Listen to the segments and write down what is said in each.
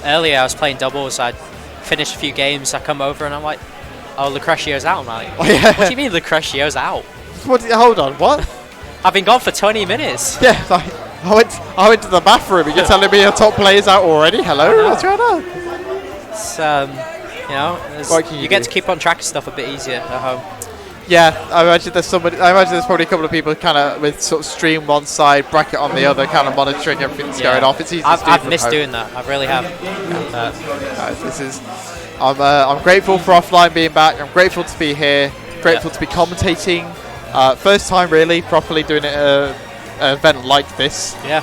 earlier I was playing doubles. I finished a few games. I come over and I'm like, oh, Lucretio's out. I'm like, oh, yeah. what do you mean Lucretio's out? Hold on, what? I've been gone for 20 minutes. Yeah, like, I went to the bathroom and you're telling me your top player's out already? Hello, what's going on? It's, you know, you get to keep on track of stuff a bit easier at home. Yeah, I imagine there's probably a couple of people kind of with sort of stream one side, bracket on the other, kind of monitoring everything that's going off. It's easy to do. I've missed doing that. I really have. This is. I'm grateful for offline being back. I'm grateful to be here. Grateful to be commentating. First time really properly doing an event like this. Yeah.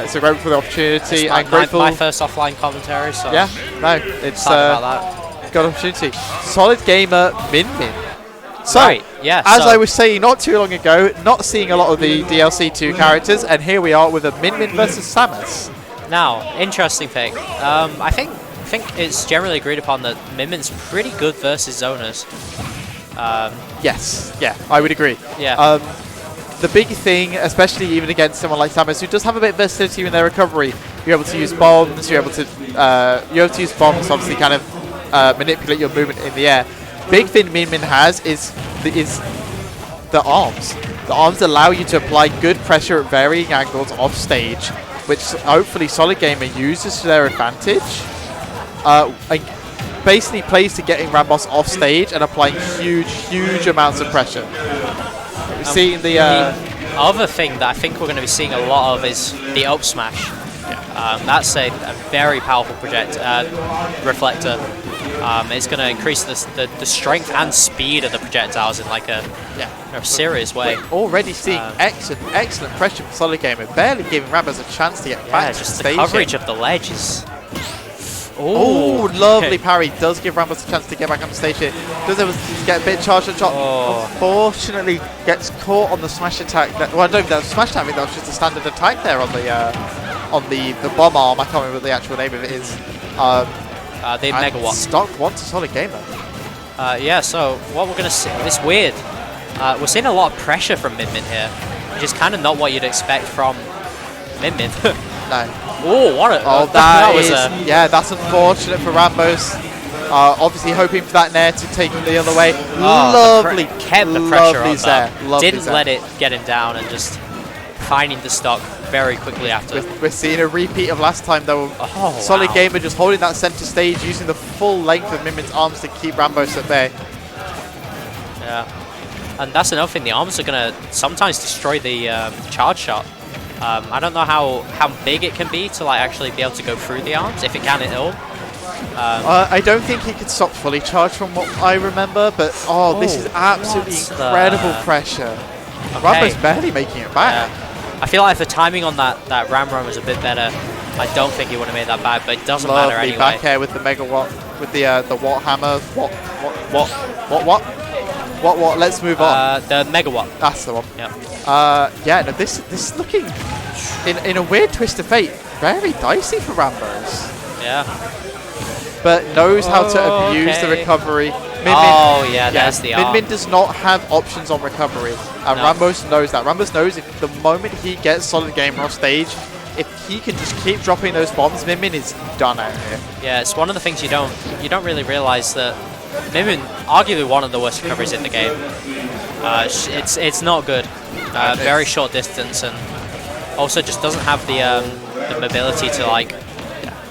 So grateful for the opportunity. It's and grateful. My first offline commentary. So yeah. No, it's about that. Got opportunity. Solid gamer Minmin. So, right, yeah, as I was saying not too long ago, not seeing a lot of the DLC 2 characters, and here we are with a Minmin versus Samus. Now, interesting thing. I think it's generally agreed upon that Minmin's pretty good versus zoners. Yes, yeah, I would agree. Yeah. The big thing, especially even against someone like Samus, who does have a bit of versatility in their recovery, you're able to use bombs. You're able to use bombs to obviously kind of manipulate your movement in the air. Big thing Minmin has is the arms. The arms allow you to apply good pressure at varying angles off stage, which hopefully Solid Gamer uses to their advantage. And basically plays to getting Ramboss off stage and applying huge amounts of pressure. We're seeing the other thing that I think we're going to be seeing a lot of is the up smash. That's a very powerful reflector. It's going to increase the strength and speed of the projectiles in like a serious way. We're already seeing excellent pressure from Solid Gamer, barely giving Ramboss a chance to get back to just stage. The coverage of the ledge is... Oh, lovely parry. Does give Ramboss a chance to get back on the stage here. Does get a bit charged and shot. Unfortunately, gets caught on the smash attack. Well, I don't think that was smash attack. I think that was just a standard attack there on the bomb arm. I can't remember what the actual name of it is. The Megawatt. Stock one to Solid Gamer. Yeah, so what we're going to see, it's weird. We're seeing a lot of pressure from Minmin here, which is kind of not what you'd expect from Minmin. No. Oh, what a... that was yeah, that's unfortunate for Ramboss. Obviously hoping for that nair to take him the other way. Lovely. Kept the pressure on there. that. Didn't let it get him down and just finding the stock very quickly after. We're seeing a repeat of last time though. Solid Gamer just holding that center stage, using the full length of Minmin's arms to keep Ramboss at bay. Yeah. And that's another thing. The arms are going to sometimes destroy the charge shot. I don't know how big it can be to like actually be able to go through the arms, if it can at all. I don't think he could stop fully charged from what I remember, but this is absolutely incredible pressure. Rambo's barely making it back. Yeah. I feel like if the timing on that Ram was a bit better, I don't think he would have made that bad, but it doesn't matter anyway. Back air with the Megawatt, with the Watt hammer. What? Let's move on. The Megawatt. That's the one. Yeah. Yeah. No, this is looking in a weird twist of fate, very dicey for Ramboss. Yeah. But knows how to abuse the recovery. Minmin, there's the arm. Minmin does not have options on recovery, and Ramboss knows that. Ramboss knows if the moment he gets Solid Gamer off stage, if he can just keep dropping those bombs, Minmin is done out here. Yeah, it's one of the things you don't really realize that Minmin, arguably one of the worst recoveries in the game. It's not good. Very short distance, and also just doesn't have the mobility to like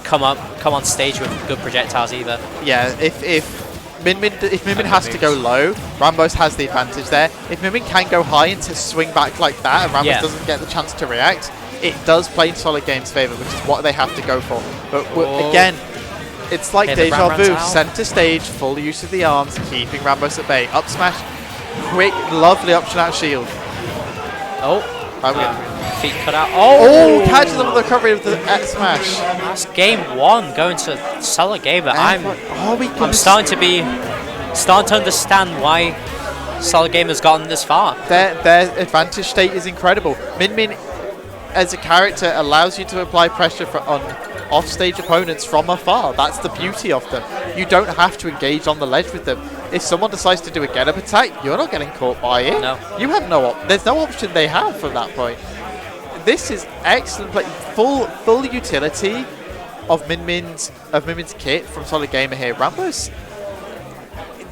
come on stage with good projectiles either. Yeah, if Minmin has to go low, Ramboss has the advantage there. If Minmin can go high and to swing back like that, and Ramboss doesn't get the chance to react, it does play in Solid Game's favor, which is what they have to go for. But again, it's like deja vu. Center stage, full use of the arms, keeping Ramboss at bay. Up smash, quick, lovely option out shield. Feet cut out. Catches him with the recovery of the X smash. That's game one going to Solid Gamer. I'm starting to understand why Solid Gamer's gotten this far. Their advantage state is incredible. Minmin, as a character, allows you to apply pressure on off-stage opponents from afar. That's the beauty of them. You don't have to engage on the ledge with them. If someone decides to do a get-up attack, you're not getting caught by it. No. You have there's no option they have from that point. This is excellent play. Full utility. of Minmin's kit from Solid Gamer here. Ramboss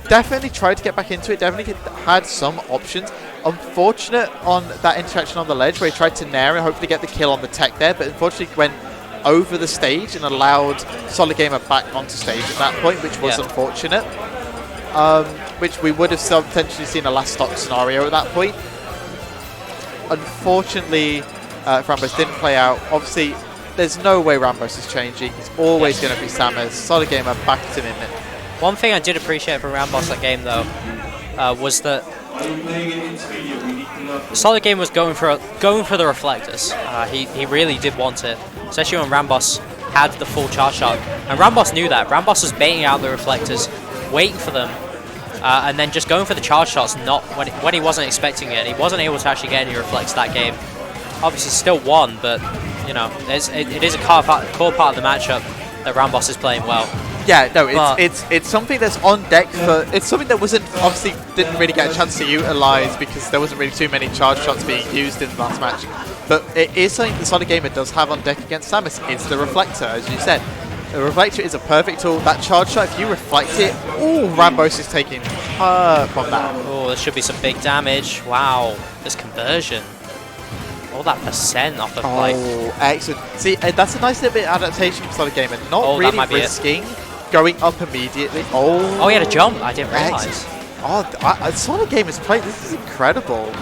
definitely tried to get back into it, definitely had some options. Unfortunate on that interaction on the ledge where he tried to nair and hopefully get the kill on the tech there, but unfortunately went over the stage and allowed Solid Gamer back onto stage at that point, which was unfortunate. Which we would have potentially seen a last stock scenario at that point. Unfortunately, Ramboss didn't play out. Obviously, there's no way Ramboss is changing. He's always going to be Samus. Solid Gamer back to Minmin. One thing I did appreciate from Ramboss that game, though, was that Solid Gamer was going for the reflectors. He really did want it, especially when Ramboss had the full charge shot. And Ramboss knew that. Ramboss was baiting out the reflectors, waiting for them, and then just going for the charge shots not when he wasn't expecting it. He wasn't able to actually get any reflects that game. Obviously still won, but you know, it is a core part of the matchup that Ramboss is playing well. Yeah, no, it's something that's on deck for. It's something that didn't really get a chance to utilize because there wasn't really too many charge shots being used in the last match. But it is something the Solid Gamer does have on deck against Samus. It's the reflector, as you said. The reflector is a perfect tool. That charge shot, if you reflect it, Ramboss is taking from that. Oh, there should be some big damage. Wow, this conversion. All that percent off the play. Oh, excellent. See, that's a nice little bit of adaptation from Solid Gamer. Not really risking going up immediately. Oh, he had a jump. I didn't realize. Oh, Solid Gamer's play. This is incredible.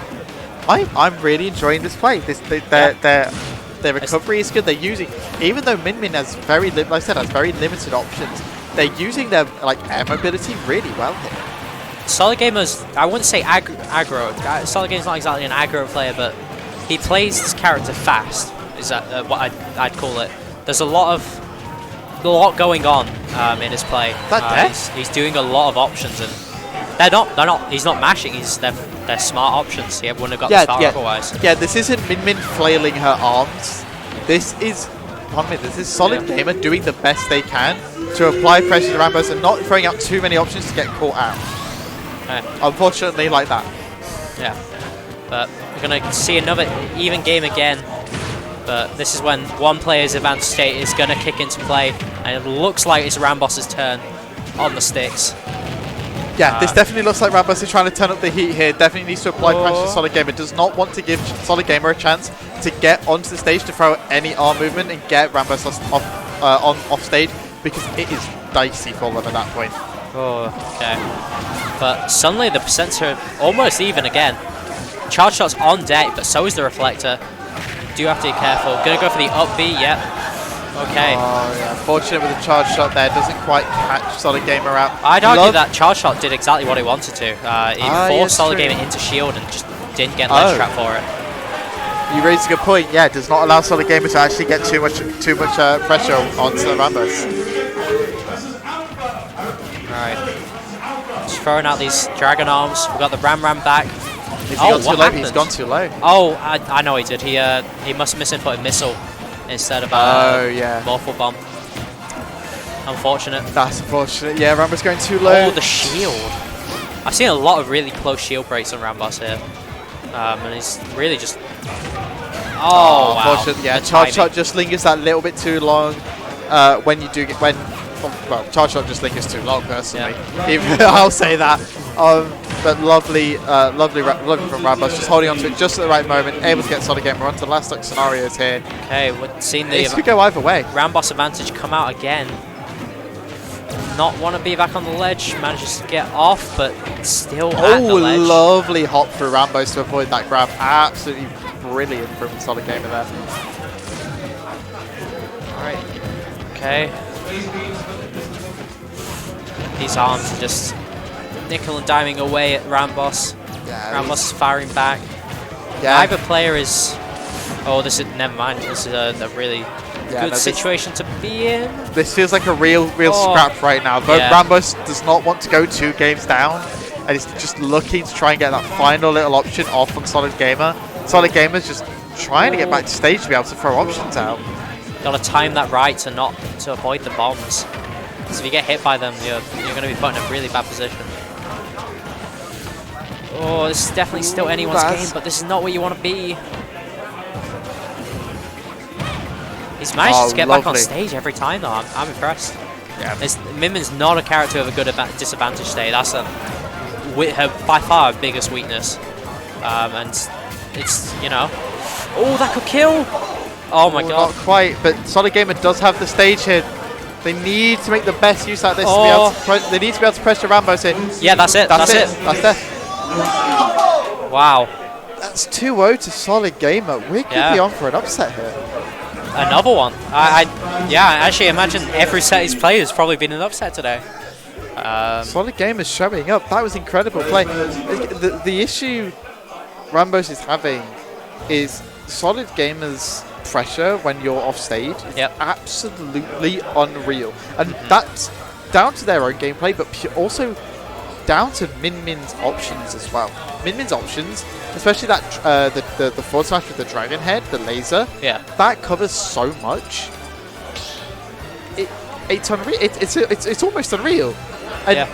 I'm really enjoying this play. Their recovery is good. They're using, even though Minmin has very limited options, they're using their air mobility really well here. Solid Gamer's, I wouldn't say aggro. Solid Gamer's not exactly an aggro player, but he plays this character fast. Is that what I'd call it? There's a lot going on in his play. He's doing a lot of options, and they're not. He's not mashing. They're smart options. He wouldn't have got this far otherwise. Yeah, this isn't Minmin flailing her arms. This is Solid Gamer doing the best they can to apply pressure to Ramboss and not throwing out too many options to get caught out. Unfortunately, like that. Yeah, but we're gonna see another even game again. But this is when one player's advanced state is gonna kick into play, and it looks like it's Ramboss's turn on the sticks. Yeah, this definitely looks like Ramboss is trying to turn up the heat here. Definitely needs to apply pressure to Solid Gamer. Does not want to give Solid Gamer a chance to get onto the stage to throw any arm movement and get Ramboss off stage, because it is dicey for them at that point. Oh, okay. But suddenly the percents are almost even again. Charge shot's on deck, but so is the reflector. Do have to be careful. Gonna go for the up B, yep. Okay. Oh, yeah. Fortunate with the charge shot there. Doesn't quite catch Solid Gamer out. I'd argue that charge shot did exactly what he wanted to. He forced Solid Gamer into shield and just didn't get ledge trap for it. You raised a good point. Yeah, it does not allow Solid Gamer to actually get too much pressure onto the Ramboss. Alright. Just throwing out these dragon arms. We've got the Ram back. He's gone too low. He's gone too low. Oh, I know he did. He must have misinputted missile instead of Morphle Bomb. Unfortunate. That's unfortunate. Yeah, Ramboss going too low. Oh, the shield. I've seen a lot of really close shield breaks on Ramboss here. And he's really just... Oh, wow. Unfortunately, yeah, charge shot just lingers that little bit too long. When you do get... Well, charge shot just lingers too long, personally. Yeah. I'll say that. But lovely from Ramboss, just holding on to it just at the right moment, able to get Solid Gamer onto the last scenarios here. Okay, we're seeing the... This could go either way. Ramboss advantage come out again. Not want to be back on the ledge, manages to get off, but still at the ledge. Lovely hop through Ramboss to avoid that grab. Absolutely brilliant from Solid Gamer there. Alright, okay. These arms are just nickel and diming away at Ramboss. Yeah, Ramboss is firing back. Yeah. Neither player is... Oh, this is... Never mind. This is a really good situation to be in. This feels like a real scrap right now. But Ramboss does not want to go 2 games down, and he's just looking to try and get that final little option off on Solid Gamer. Solid Gamer's just trying to get back to stage to be able to throw options out. Got to time that right to avoid the bombs. So if you get hit by them, you're going to be put in a really bad position. Oh, this is definitely still anyone's game, but this is not where you want to be. He's managed to get back on lovely. stage every time though. I'm impressed. Yeah. Minmin's not a character with a good disadvantage state. That's her by far her biggest weakness. And it's, you know, oh, that could kill. Oh my god. Not quite, but Solid Gamer does have the stage here. They need to make the best use out of this. To be able to they need to be able to pressure Ramboss in. Yeah, that's it. That's it. That's it. Wow. That's 2-0 to Solid Gamer. We could be on for an upset here. Another one. Yeah, I actually imagine every set he's played has probably been an upset today. Solid Gamer showing up. That was incredible play. The issue Ramboss is having is Solid Gamer's pressure when you're off stage is absolutely unreal. And that's down to their own gameplay, but also down to Minmin's options as well. Minmin's options, especially that the forward smash with the dragon head, the laser, that covers so much. It's unreal. It's almost unreal, and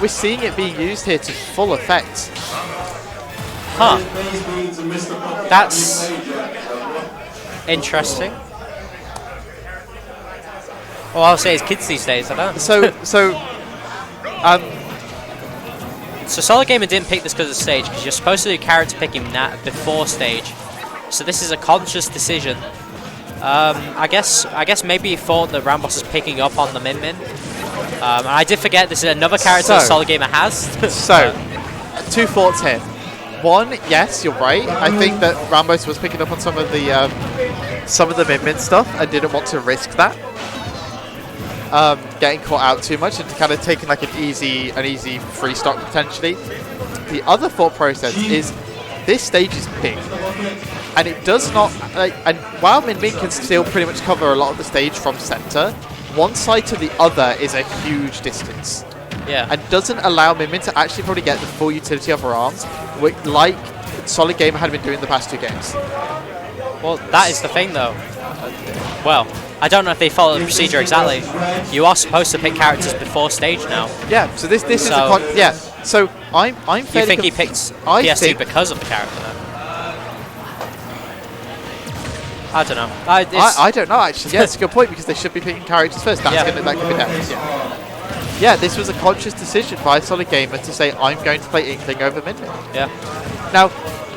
we're seeing it being used here to full effect. Huh. That's interesting. Well, I'll say it's kids these days, I don't. So Solid Gamer didn't pick this because of stage, because you're supposed to do character picking before stage. So this is a conscious decision. I guess maybe he thought that Ramboss is picking up on the Minmin. And I did forget this is another character that Solid Gamer has. So, two thoughts here. One, yes, you're right. I think that Ramboss was picking up on some of the Minmin stuff and didn't want to risk that. Getting caught out too much and kind of taking like an easy free stock potentially. The other thought process is this stage is big, and it does not and while Minmin can still pretty much cover a lot of the stage from center, one side to the other is a huge distance. Yeah. And doesn't allow Minmin to actually probably get the full utility of her arms, like Solid Gamer had been doing the past two games. Well, that is the thing though. Well, I don't know if they follow the procedure exactly. You are supposed to pick characters before stage now. Yeah, so this is So I'm fairly You think he picked PS2 because of the character then? I don't know. I don't know actually. Yeah, it's a good point because they should be picking characters first. That could be next. Yeah, this was a conscious decision by Solid Gamer to say I'm going to play Inkling over Minmin. Yeah. Now,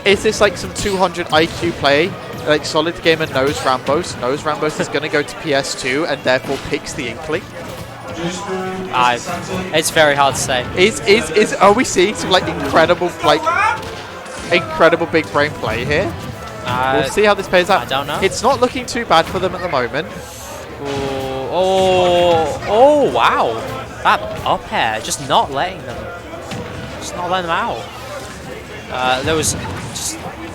is this like some 200 IQ play? Like Solid Gamer knows Ramboss is going to go to PS2 and therefore picks the Inkling. It's very hard to say. Are we seeing some like incredible big brain play here? We'll see how this plays out. I don't know. It's not looking too bad for them at the moment. Oh wow! That up air, just not letting them out. There was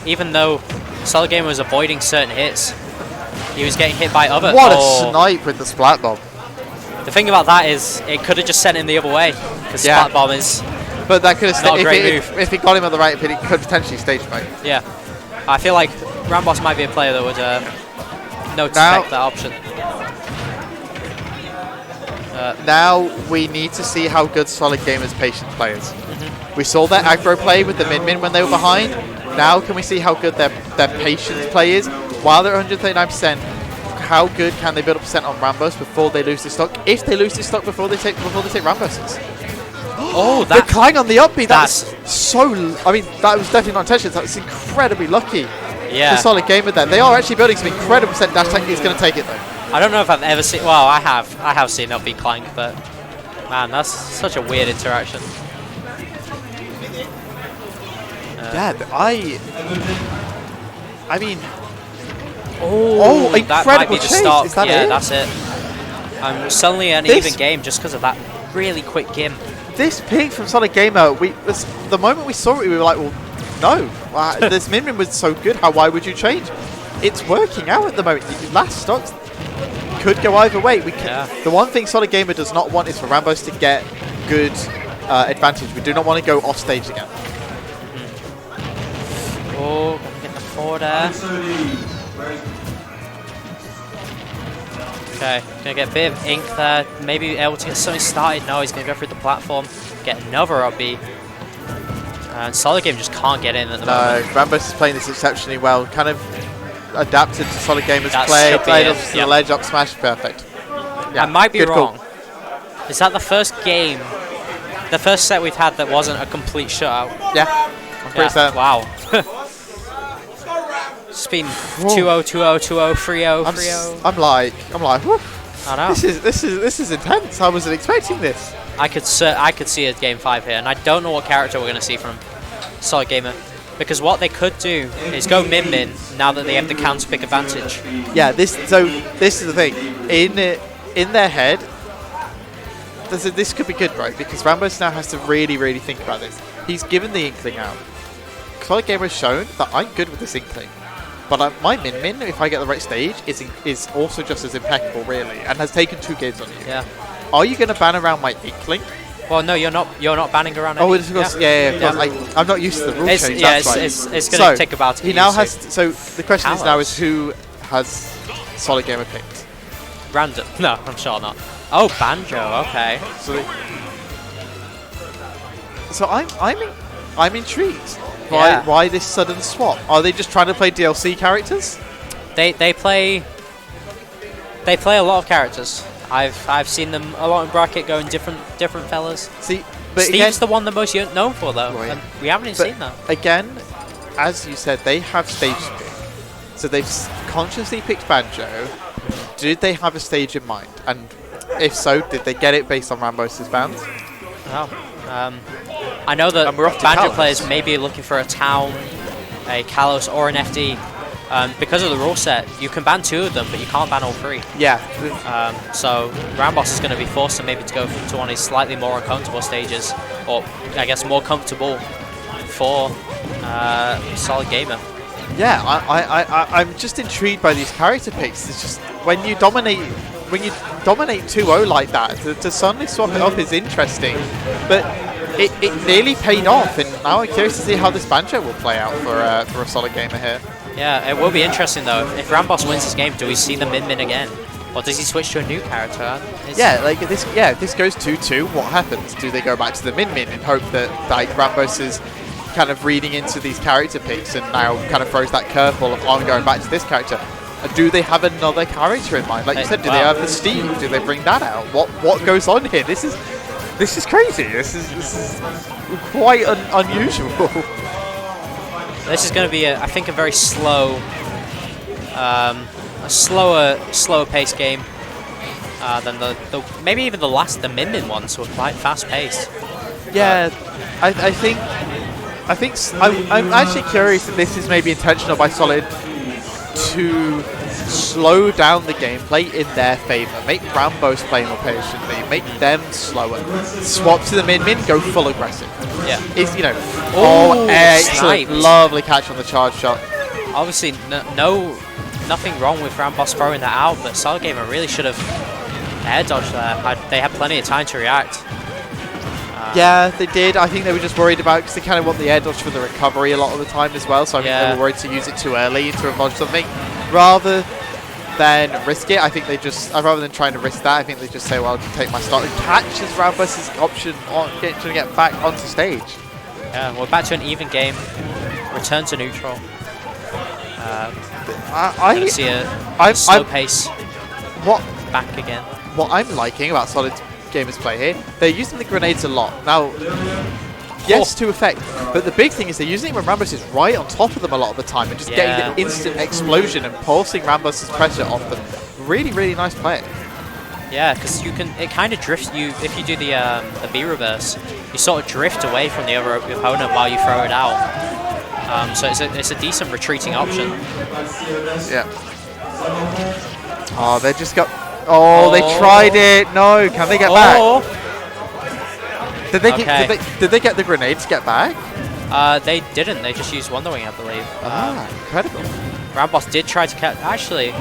even though Solid Gamer was avoiding certain hits, he was getting hit by other. What a snipe with the splat bomb! The thing about that is, it could have just sent him the other way, because splat bomb is. But that could have not a great move. If it got him at the right pin, it could potentially stage fight. Yeah, I feel like Ramboss might be a player that would know to pick that option. Now we need to see how good Solid Gamer's patience players. We saw their aggro play with the Minmin when they were behind. Now can we see how good their patience play is? While they're 139%, how good can they build up percent on Ramboss before they lose this stock? If they lose this stock before they take Ramboss's. Oh, they're Klang on the upbeat. That's so. I mean, that was definitely not intentional. That was incredibly lucky. Yeah. For Solid Gamer then. They are actually building some incredible percent. Dash Tank is going to take it though. I don't know if I've ever seen. Well, I have seen upbeat Clank, but man, that's such a weird interaction. I mean. Oh, incredible that might be the chase. stop. Is that yeah, it? that's it. I'm suddenly an even game just because of that really quick game. This pick from Solid Gamer, the moment we saw it, we were like, well, no. This Minmin was so good. Why would you change? It's working out at the moment. The last stocks could go either way. The one thing Solid Gamer does not want is for Ramboss to get good advantage. We do not want to go off stage again. Oh, getting the forward air. Okay, gonna get a bit of ink there. Maybe able to get something started. No, he's gonna go through the platform, get another upbeat. And Solid Game just can't get in at the moment. Ramboss is playing this exceptionally well. Kind of adapted to Solid Gamer's That play. should be Played it, up to the yep. ledge, up smash, perfect. Yeah, I might be good call. wrong. Is that the first game, the first set we've had that wasn't a complete shutout? Yeah, I'm pretty certain. Wow. It's been 2-0, 2-0, 2-0, 3-0, 3-0. I'm like, whew, I know. this is intense. I wasn't expecting this. I could see a game 5 here, and I don't know what character we're going to see from Solid Gamer. Because what they could do is go Minmin now that they have the counter pick advantage. Yeah, this is the thing. In their head, this could be good, right? Because Ramboss now has to really, really think about this. He's given the Inkling out. Solid Gamer has shown that I'm good with this Inkling. But my Minmin, if I get the right stage, is also just as impeccable, really, and has taken 2 games on you. Yeah. Are you going to ban around my Inkling? Well, no, you're not banning around. Oh, of course, yeah, of course. I'm not used to the rule change. Yeah, that's right. it's going to take about. He now has. So the question is now is who has Solid Gamer picked? Random. No, I'm sure not. Oh, Banjo. Okay. So I'm intrigued. Why this sudden swap? Are they just trying to play DLC characters? They play a lot of characters. I've seen them a lot in bracket going different fellas. See, but Steve's again, the one the most known for though. Right. And we haven't even seen that. Again, as you said, they have stage pick. So they've consciously picked Banjo. Did they have a stage in mind? And if so, did they get it based on Ramboss's bans? Oh. I know that Banjo players may be looking for a Town, a Kalos, or an FD. Because of the rule set, you can ban 2 of them, but you can't ban all 3. Yeah. So Ramboss is going to be forced to maybe to go to one of his slightly more uncomfortable stages, or I guess more comfortable for Solid Gamer. Yeah, I'm just intrigued by these character picks. It's just when you dominate 2-0 like that, to suddenly swap it up is interesting. But it nearly paid off, and now I'm curious to see how this Banjo will play out for a Solid Gamer here. Yeah, it will be interesting though. If Ramboss wins this game, do we see the Minmin again? Or does he switch to a new character? If this goes 2-2, what happens? Do they go back to the Minmin and hope that like Ramboss is kind of reading into these character picks and now kind of throws that curveball of I'm going back to this character? Do they have another character in mind? Like you said, do they have the Steve? Do they bring that out? What goes on here? This is crazy. This is quite unusual. This is going to be, I think, a very slow, slower paced game than the maybe even the Minmin ones were quite fast paced. Yeah, I'm actually curious if this is maybe intentional by Solid to slow down the gameplay in their favor, make Ramboss play more patiently, make them slower, swap to the Minmin, go full aggressive. Yeah, it's oh, excellent, sniped. Lovely catch on the charge shot. Obviously, nothing wrong with Ramboss throwing that out, but Solid Gamer really should have air dodged there. They had plenty of time to react. Yeah, they did. I think they were just worried about because they kind of want the air dodge for the recovery a lot of the time as well. So I think they were worried to use it too early to avoid something, rather than risk it. I think they just rather than trying to risk that, I think they just say, "Well, I'll take my start." And catch is Ramboss's option on trying to get back onto stage. Yeah, we're back to an even game. Return to neutral. I see a slow pace. Back again. What I'm liking about Solid Gamer's play here, they're using the grenades a lot. Now, yes, to effect, but the big thing is they're using it when Ramboss is right on top of them a lot of the time and just getting the instant explosion and pulsing Ramboss's pressure off them. Really, really nice play. Yeah, because it kind of drifts you, if you do the B reverse, you sort of drift away from the other opponent while you throw it out. So it's a decent retreating option. Yeah. Oh, they just got... Oh, they tried it. No, can they get back? Did they get the grenade to get back? They didn't. They just used Wonder Wing, I believe. Incredible. Ramboss did try to catch. Actually,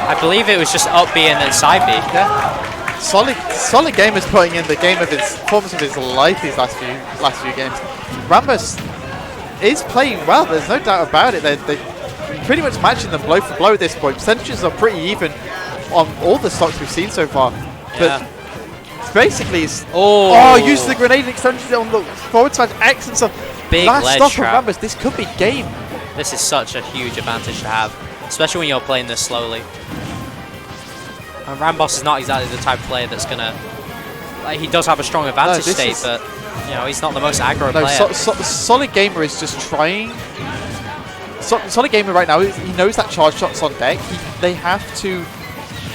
I believe it was just up B and then side B. Yeah. Solid Gamer's putting in the performance of his life these last few games. Ramboss is playing well. There's no doubt about it. They're pretty much matching them blow for blow at this point. Percentages are pretty even on all the stocks we've seen so far. But basically, use the grenade extensions on the forward side. Excellent stuff. Big last ledge stock trap. of Ramboss. This could be game. This is such a huge advantage to have, especially when you're playing this slowly. And Ramboss is not exactly the type of player that's gonna. Like, he does have a strong advantage state, but you know, he's not the most aggro player. Solid Gamer is just trying. Solid Gamer right now, he knows that charge shot's on deck. They have to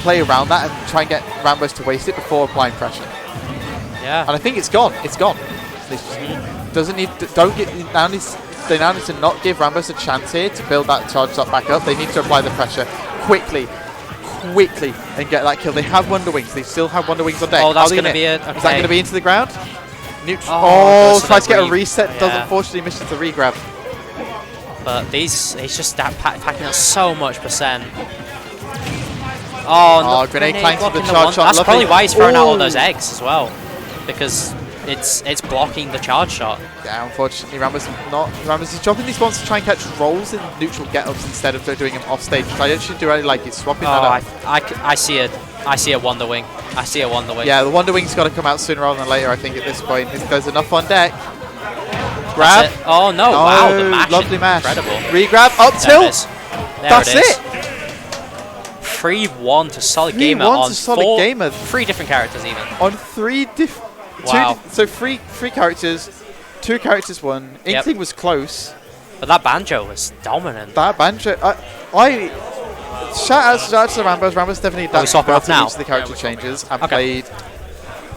play around that and try and get Ramboss to waste it before applying pressure. Yeah. And I think it's gone. It's gone. Doesn't need. They now need to not give Ramboss a chance here to build that charge shot back up. They need to apply the pressure quickly, and get that kill. They have Wonder Wings. They still have Wonder Wings on deck. Oh, that's going to be it. Okay. Is that going to be into the ground? Oh, tries to get a reset. Does unfortunately miss the regrab. But he's just packing out so much percent. Oh, no, grenade clank to the charge shot. That's probably why he's throwing out all those eggs as well, because it's blocking the charge shot. Yeah, unfortunately, Ramboss is dropping these bombs to try and catch rolls in neutral get-ups instead of doing them off stage, which I actually do really like. He's swapping that up. I see a Wonder Wing. I see a Wonder Wing. Yeah, the Wonder Wing's got to come out sooner rather than later, I think, at this point. There's enough on deck. Grab. Oh, no. Wow, the mash. Lovely mash. Incredible. Regrab. Up tilt. That's it. 3-1 to Solid Gamer on three different characters even. On three different... Wow. So three characters, 2 characters won. Inkling was close. But that Banjo was dominant. That Banjo... Shout out to Ramboss. Ramboss definitely done well to each of the character changes and played